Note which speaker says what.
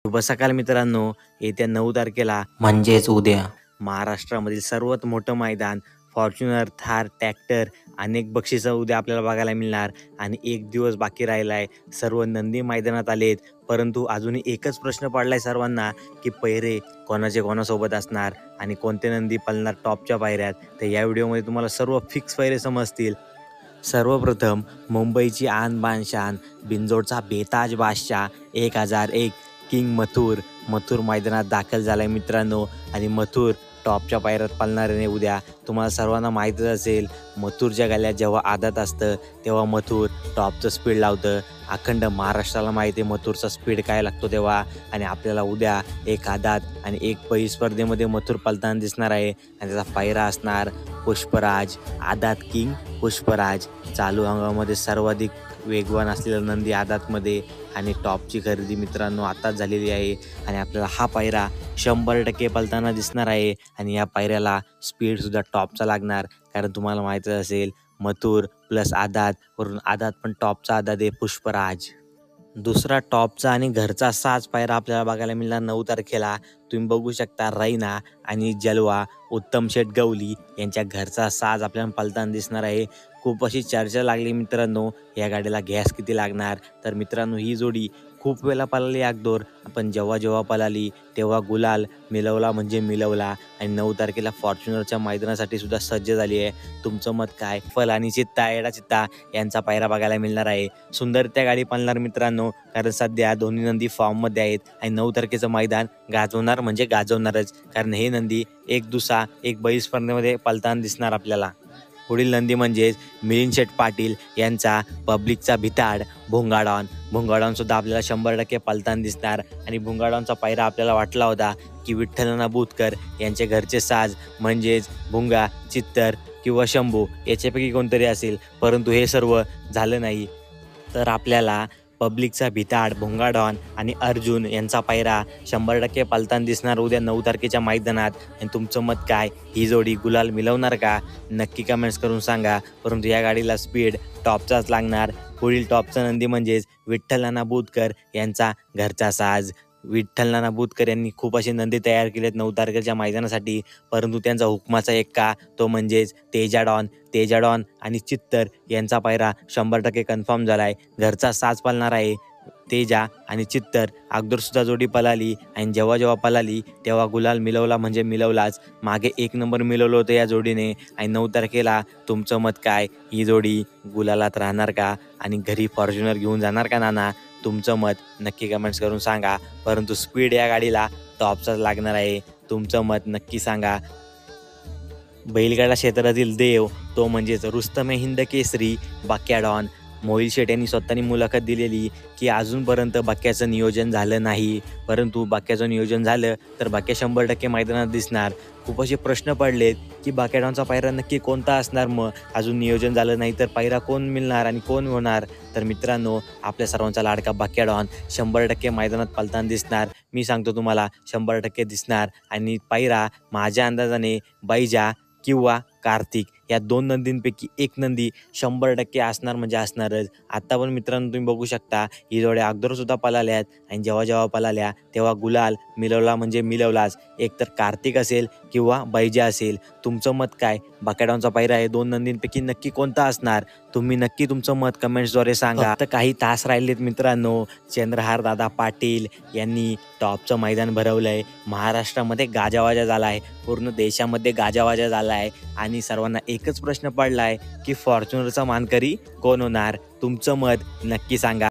Speaker 1: शुभ सकाळ मित्रांनो, येत्या 9 तारखेला
Speaker 2: म्हणजेच उद्या
Speaker 1: महाराष्ट्रामधील सर्वात मोठं मैदान फॉर्च्युनर, थार, ट्रॅक्टर अनेक बक्षिसं उद्या आपल्याला बघायला मिळणार आणि एक दिवस बाकी राहिला आहे. सर्व नंदी मैदानात आलेत, परंतु अजूनही एकच प्रश्न पडलाय सर्वांना की पैरे कोणाचे कोणासोबत असणार आणि कोणते नंदी पळणार टॉपच्या पायऱ्यात. तर या व्हिडिओमध्ये तुम्हाला सर्व फिक्स पैरे समजतील. सर्वप्रथम मुंबईची आन बान शान बिंजोडचा बेताज बादशाह 1001 किंग मथुर मैदानात दाखल झालाय मित्रांनो आणि मथुर टॉपच्या पायऱ्यात पळणार आहे उद्या. तुम्हाला सर्वांना माहीतच असेल, मथुरच्या गाल्यात जेव्हा आदत असतं तेव्हा मथुर टॉपचं स्पीड लावतं. अखंड महाराष्ट्राला माहिती आहे मथुरचा स्पीड काय लागतो तेव्हा. आणि आपल्याला उद्या एक आदात आणि एक पै स्पर्धेमध्ये मथुर पळताना दिसणार आहे आणि त्याचा पायरा असणार पुष्पराज. आदात किंग पुष्पराज चालू हंगामामध्ये सर्वाधिक वेगवान असलेला नंदी आदातमध्ये आणि टॉपची खरेदी मित्रांनो आताच झालेली आहे आणि आपल्याला हा पायरा 100% पळताना दिसणार आहे. आणि या पायऱ्याला स्पीडसुद्धा टॉपचा लागणार, कारण तुम्हाला माहीतच असेल मथुर प्लस आदात वरून आदात पण टॉपचा आदात आहे पुष्पराज. दुसरा टॉपचा आणि घरचा साज पायरा आपल्याला बघायला मिळणार 9 तारखेला. तुम्ही बघू शकता रैना आणि जलवा उत्तम शेठ गवली यांच्या घरचा साज आपल्याला पळताना दिसणार आहे. खूप अशी चर्चा लागली मित्रांनो, या गाडीला गॅस किती लागणार. तर मित्रांनो ही जोडी खूप वेळा पळाली अगोदर, पण जेव्हा पळाली तेव्हा गुलाल मिळवला म्हणजे मिळवला आणि 9 तारखेला फॉर्च्युनरच्या मैदानासाठी सुद्धा सज्ज झाली आहे. तुमचं मत काय? फल आणि चित्ता एडा चित्ता यांचा पायरा बघायला मिळणार आहे. सुंदर त्या गाडी पळणार मित्रांनो, कारण सध्या दोन्ही नंदी फॉर्ममध्ये आहेत आणि 9 तारखेचं मैदान गाजवणार म्हणजे गाजवणारच, कारण हे नंदी एक दुसरा एक बैल स्पर्धेमध्ये पळताना दिसणार आपल्याला. पुढील नंदी म्हणजेच मिलिंद शेठ पाटील यांचा पब्लिकचा भिताड भुंगाडॉन सुद्धा आपल्याला 100% पळताना दिसणार. आणि भुंगाडॉनचा पायरा आपल्याला वाटला होता की विठ्ठलनाना बुतकर यांचे घरचे साज म्हणजेच भुंगा, चित्तर किंवा शंभू याच्यापैकी कोणतरी असेल, परंतु हे सर्व झालं नाही. तर आपल्याला पब्लिकचा भिताड भुंगाडॉन आणि अर्जुन यांचा पायरा 100% पळताना दिसणार उद्या 9 तारखेच्या मैदानात. आणि तुमचं मत काय? ही जोडी गुलाल मिळवणार का? नक्की कमेंट्स करून सांगा. परंतु या गाडीला स्पीड टॉपचाच लागणार. पुढील टॉपचा नंदी म्हणजेच विठ्ठलनाना बुतकर यांचा घरचा साज. विठ्ठलनाना बुतकर यांनी खूप असे नंदी तयार केलेत 9 तारखेच्या मैदानासाठी, परंतु त्यांचा हुकमाचा एक्का तो म्हणजेच तेजा डॉन आणि चित्तर यांचा पायरा 100% कन्फर्म झाला आहे. घरचा साज पळणार आहे. तेजा आणि चित्तर अगोदरसुद्धा जोडी पळाली आणि जेव्हा पळाली तेव्हा गुलाल मिळवला म्हणजे मिळवलाच. मागे 1 नंबर मिळवलं होतं या जोडीने आणि 9 तारखेला तुमचं मत काय? ही जोडी गुलालात राहणार का आणि घरी फॉर्च्युनर घेऊन जाणार का नाना? तुमचं मत नक्की कमेंट्स करून सांगा. परंतु स्पीड या गाडीला टॉपचाच लागणार आहे. तुमचं मत नक्की सांगा. बैलगाडा क्षेत्रातील देव तो म्हणजेच रुस्तमे हिंद केसरी बाक्या डॉन. मोहिल शेठ यांनी स्वतःनी मुलाखत दिलेली की अजूनपर्यंत बाक्याचं नियोजन झालं नाही, परंतु बाक्याचं नियोजन झालं तर बाक्या 100% मैदानात दिसणार. खूप असे प्रश्न पडलेत की बाक्या डॉनचा पायरा नक्की कोणता असणार, मग अजून नियोजन झालं नाही तर पायरा कोण मिळणार आणि कोण होणार. तर मित्रांनो आपल्या सर्वांचा लाडका बाक्या डॉन 100% मैदानात पळताना दिसणार. मी सांगतो तुम्हाला 100% दिसणार. आणि पायरा माझ्या अंदाजाने बैजा किंवा कार्तिक या 2 नंदींपैकी एक नंदी 100% असणार म्हणजे असणारच. आत्ता पण मित्रांनो तुम्ही बघू शकता ही जोड्या अगोदरसुद्धा पळाल्यात आणि जेव्हा पळाल्या तेव्हा गुलाल मिळवला म्हणजे मिळवलाच. एक तर कार्तिक असेल किंवा बैजा असेल. तुमचं मत काय? बाक्याडॉनचा पायरा आहे 2 नंदींपैकी नक्की कोणता असणार? तुम्ही नक्की तुमचं मत कमेंट्सद्वारे सांगा. फक्त काही तास राहिलेत मित्रांनो. चंद्रहार दादा पाटील यांनी टॉपचं मैदान भरवलं आहे. महाराष्ट्रामध्ये गाजावाजा झाला आहे, पूर्ण देशामध्ये गाजावाजा झाला आहे आणि सर्वांना एकच प्रश्न पडला आहे की फॉर्च्युनरचा मानकरी कोण होणार? तुमचं मत नक्की सांगा.